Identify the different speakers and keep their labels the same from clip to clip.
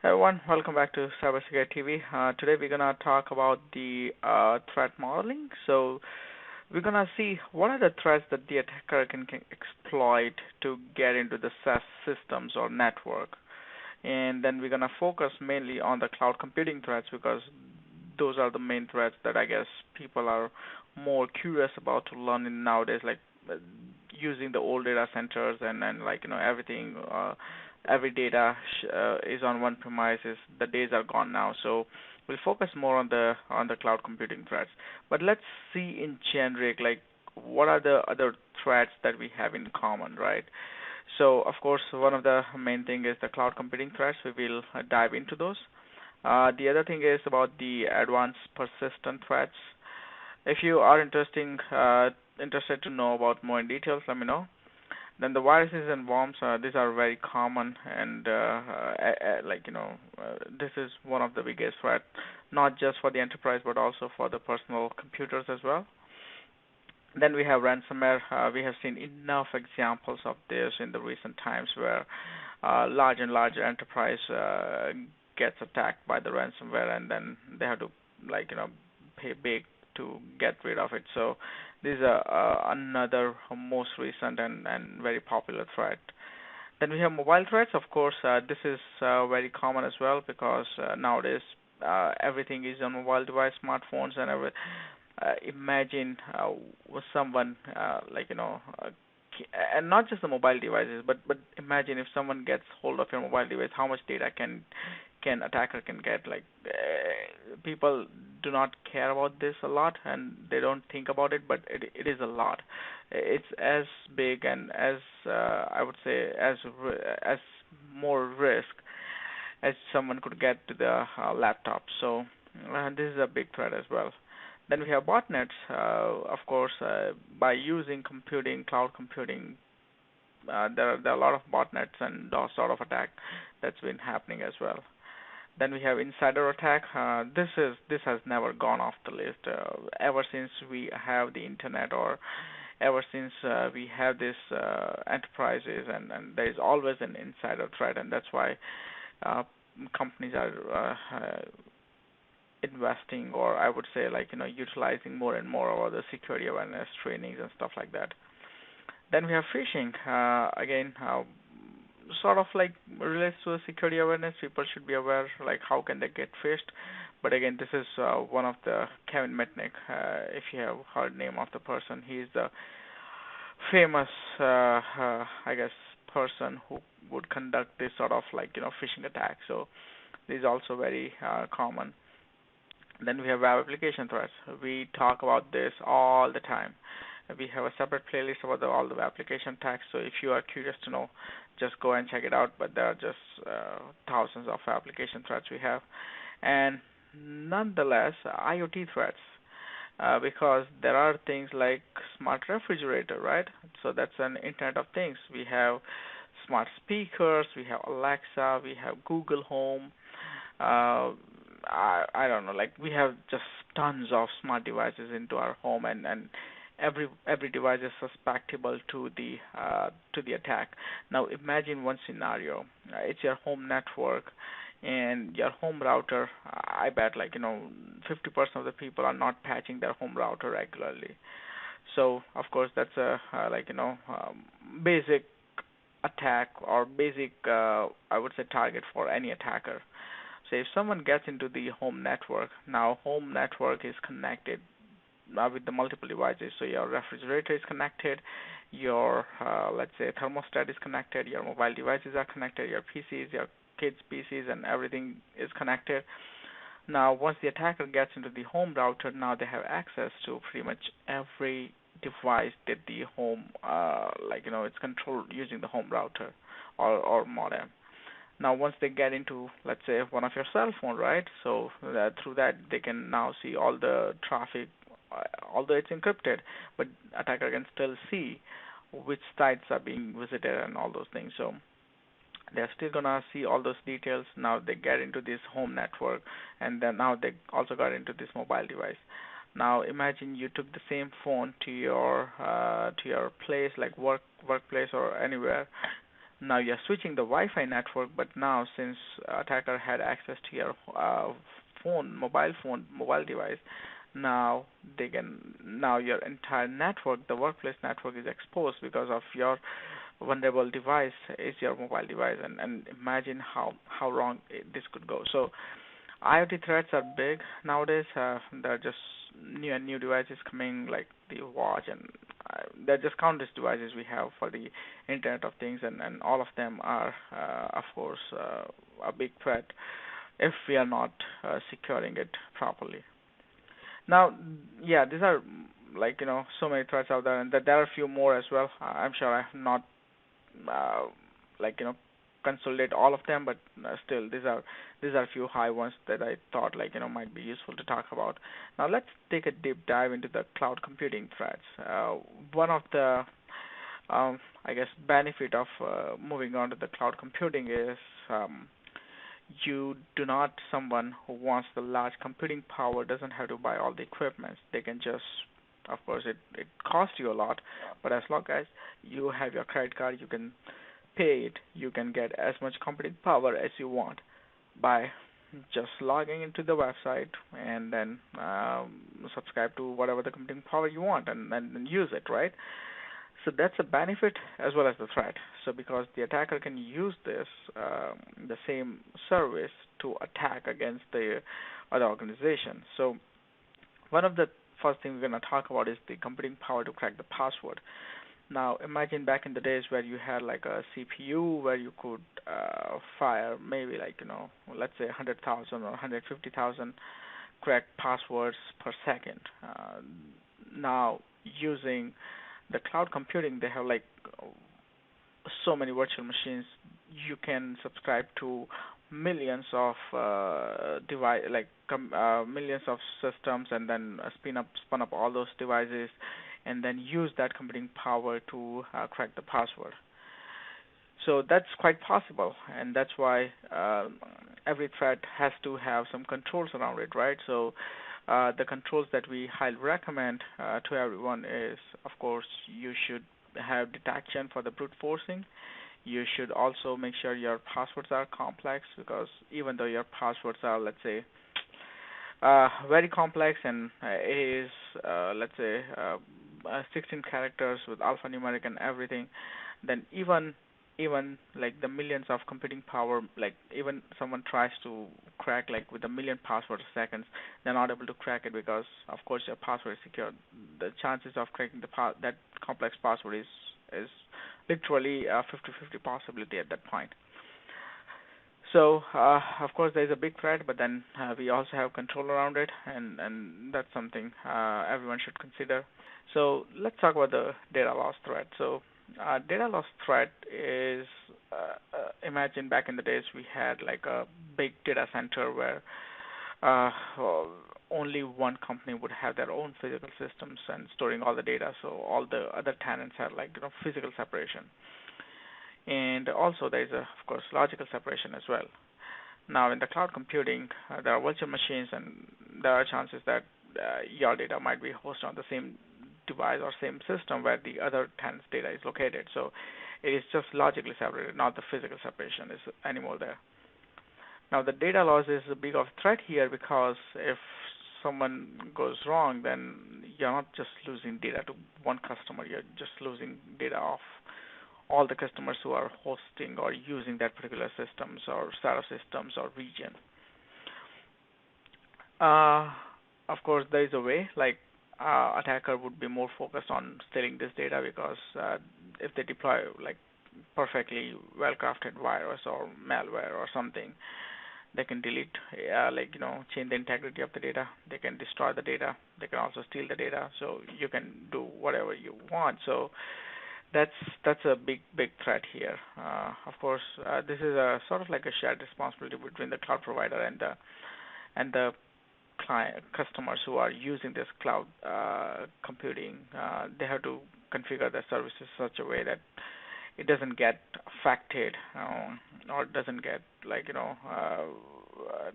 Speaker 1: Hey everyone, welcome back to CyberSecurityTV. Today we're gonna talk about the threat modeling. So we're gonna see what are the threats that the attacker can exploit to get into the SaaS systems or network, and then we're gonna focus mainly on the cloud computing threats because those are the main threats that I guess people are more curious about to learn in nowadays, like uh, using the old data centers and like everything. Every data is on one premises. The days are gone now, so we'll focus more on the cloud computing threats. But let's see in generic, like what are the other threats that we have in common, right? So of course, one of the main thing is the cloud computing threats. We will dive into those. The other thing is about the advanced persistent threats. If you are interested to know about more in details, let me know. Then the viruses and worms, these are very common, and this is one of the biggest threat, not just for the enterprise but also for the personal computers as well. Then we have ransomware. We have seen enough examples of this in the recent times where large and larger enterprise gets attacked by the ransomware, and then they have to pay big to get rid of it. So this is another most recent and very popular threat. Then we have mobile threats. Of course, this is very common as well because nowadays everything is on mobile device, smartphones, and imagine someone and not just the mobile devices, but imagine if someone gets hold of your mobile device, how much data can attacker can get. Like people do not care about this a lot, and they don't think about it, but it is a lot. It's as big and as I would say as more risk as someone could get to the laptop. So this is a big threat as well. Then we have botnets. Of course, by using computing, cloud computing, there are a lot of botnets and those sort of attack that's been happening as well. Then we have insider attack. This has never gone off the list ever since we have the internet, or ever since we have this enterprises, and there is always an insider threat, and that's why uh, companies are investing, or I would say utilizing more and more of the security awareness trainings and stuff like that. Then we have phishing. Again, sort of like relates to the security awareness. People should be aware, like how can they get phished. But again, this is one of the Kevin Mitnick. If you have heard name of the person, he is the famous, I guess, person who would conduct this sort of phishing attack. So this is also very common. Then we have web application threats. We talk about this all the time. We have a separate playlist about all the application attacks. So if you are curious to know, just go and check it out. But there are just thousands of application threats we have, and nonetheless, IoT threats. Because there are things like smart refrigerator, right? So that's an Internet of Things. We have smart speakers, we have Alexa, we have Google Home. Uh, I don't know, like we have just tons of smart devices into our home, and every device is susceptible to the attack. Now imagine one scenario. It's your home network and your home router. I bet 50% of the people are not patching their home router regularly. So of course that's a basic attack, or basic I would say target for any attacker. So if someone gets into the home network, now home network is connected with the multiple devices. So your refrigerator is connected, your let's say thermostat is connected, your mobile devices are connected, your PCs, your kids' PCs, and everything is connected. Now, once the attacker gets into the home router, now they have access to pretty much every device that the home, it's controlled using the home router or modem. Now, once they get into, let's say, one of your cell phone, right? So through that, they can now see all the traffic, although it's encrypted, but attacker can still see which sites are being visited and all those things. So they're still gonna see all those details. Now they get into this home network, and then now they also got into this mobile device. Now imagine you took the same phone to your place, like workplace or anywhere. Now you're switching the Wi-Fi network, but now since attacker had access to your mobile device, now now your entire network, the workplace network, is exposed because of your vulnerable device is your mobile device, and imagine how wrong this could go. So IoT threats are big nowadays. There are just new and new devices coming, like the watch, and there are just countless devices we have for the Internet of Things, and all of them are, of course, a big threat if we are not securing it properly. Now, yeah, these are so many threats out there, and there are a few more as well. I'm sure I have not uh, like you know consolidate all of them, but still these are a few high ones that I thought might be useful to talk about. Now let's take a deep dive into the cloud computing threats. One of the I guess benefit of moving on to the cloud computing is you do not someone who wants the large computing power doesn't have to buy all the equipment. They can just, of course, it costs you a lot, but as long as you have your credit card, you can pay it. You can get as much computing power as you want by just logging into the website and then subscribe to whatever the computing power you want, and then use it, right? So that's a benefit as well as the threat. So because the attacker can use the same service to attack against the other organization. So one of the first things we're going to talk about is the computing power to crack the password. Now imagine back in the days where you had like a CPU where you could fire maybe let's say 100,000 or 150,000 cracked passwords per second. Now using the cloud computing, they have so many virtual machines. You can subscribe to millions of millions of systems, and then spun up all those devices, and then use that computing power to crack the password. So that's quite possible, and that's why every threat has to have some controls around it, right? So the controls that we highly recommend to everyone is, of course, you should have detection for the brute forcing. You should also make sure your passwords are complex, because even though your passwords are, let's say, very complex, and it is, let's say, 16 characters with alphanumeric and everything, then even like the millions of computing power, like even someone tries to crack with a million passwords a second, they're not able to crack it, because of course your password is secure. The chances of cracking that complex password is literally a 50-50 possibility at that point. So of course there's a big threat, but then we also have control around it, and that's something everyone should consider. So let's talk about the data loss threat. So data loss threat is, imagine back in the days we had a big data center where only one company would have their own physical systems and storing all the data, so all the other tenants had physical separation. And also there is, of course, logical separation as well. Now in the cloud computing, there are virtual machines, and there are chances that your data might be hosted on the same device or same system where the other tenant's data is located. So it is just logically separated, not the physical separation is anymore there. Now the data loss is a big of threat here, because if someone goes wrong, then you're not just losing data to one customer, you're just losing data of all the customers who are hosting or using that particular systems or set of systems or region. Of course, there is a way, attacker would be more focused on stealing this data, because if they deploy perfectly well-crafted virus or malware or something, they can delete, change the integrity of the data. They can destroy the data. They can also steal the data. So you can do whatever you want. So that's a big threat here. Of course, this is a sort of like a shared responsibility between the cloud provider and the client customers who are using this cloud computing. They have to configure their services such a way that it doesn't get affected, or doesn't get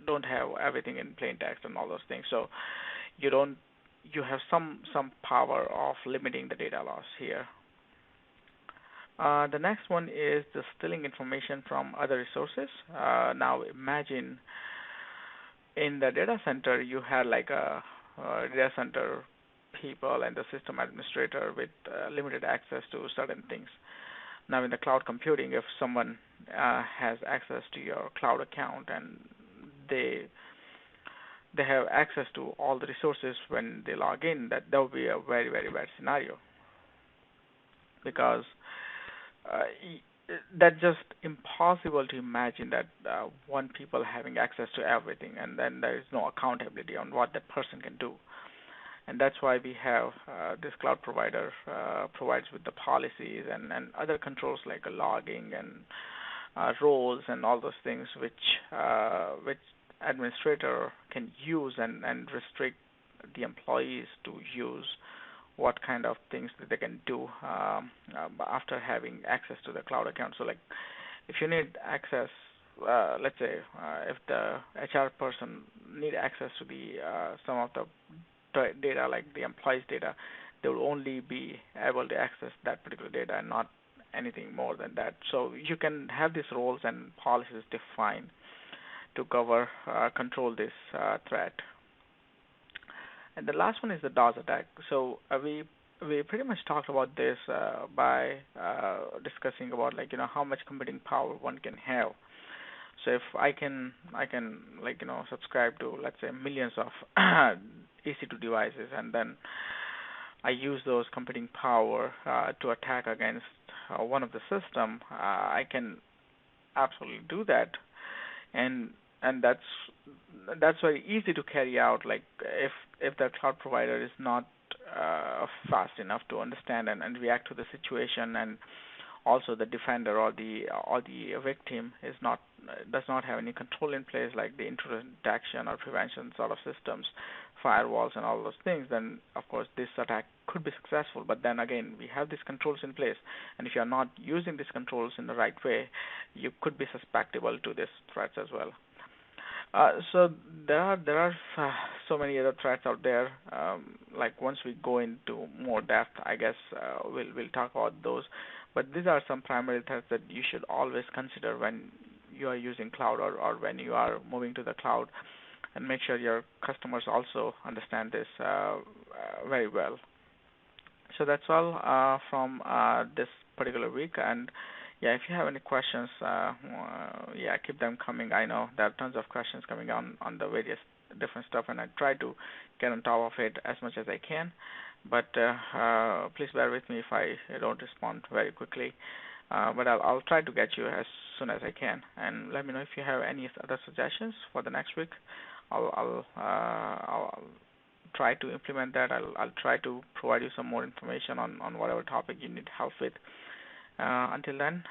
Speaker 1: don't have everything in plain text and all those things. So you have some power of limiting the data loss here. The next one is the stealing information from other resources. Now imagine in the data center you had like a data center people and the system administrator with limited access to certain things. Now in the cloud computing, if someone has access to your cloud account and they they have access to all the resources when they log in, that would be a very very bad scenario because uh, that's just impossible to imagine that one people having access to everything and then there is no accountability on what that person can do. And that's why we have this cloud provider provides with the policies and other controls like logging and roles and all those things which administrator can use and restrict the employees to use what kind of things that they can do after having access to the cloud account. So like if you need access, let's say if the HR person need access to the some of the data like the employees data, they will only be able to access that particular data and not anything more than that. So you can have these roles and policies defined to cover control this threat. And the last one is the DOS attack. So we pretty much talked about this by discussing about like how much computing power one can have. So if I can like subscribe to let's say millions of EC2 devices and then I use those computing power to attack against one of the system, I can absolutely do that, and that's very easy to carry out. Like if the cloud provider is not fast enough to understand and react to the situation, and also the defender or the victim is not does not have any control in place, like the intrusion detection or prevention sort of systems, firewalls and all those things, then of course this attack could be successful. But then again, we have these controls in place, and if you are not using these controls in the right way, you could be susceptible to these threats as well. So there are so many other threats out there. Like once we go into more depth, I guess we'll talk about those. But these are some primary threats that you should always consider when you are using cloud or when you are moving to the cloud, and make sure your customers also understand this very well. So that's all from this particular week. And yeah, if you have any questions, yeah, keep them coming. I know there are tons of questions coming on the various different stuff, and I try to get on top of it as much as I can. But please bear with me if I don't respond very quickly. But I'll try to get you as soon as I can. And let me know if you have any other suggestions for the next week. I'll try to implement that. I'll try to provide you some more information on whatever topic you need help with. Until then,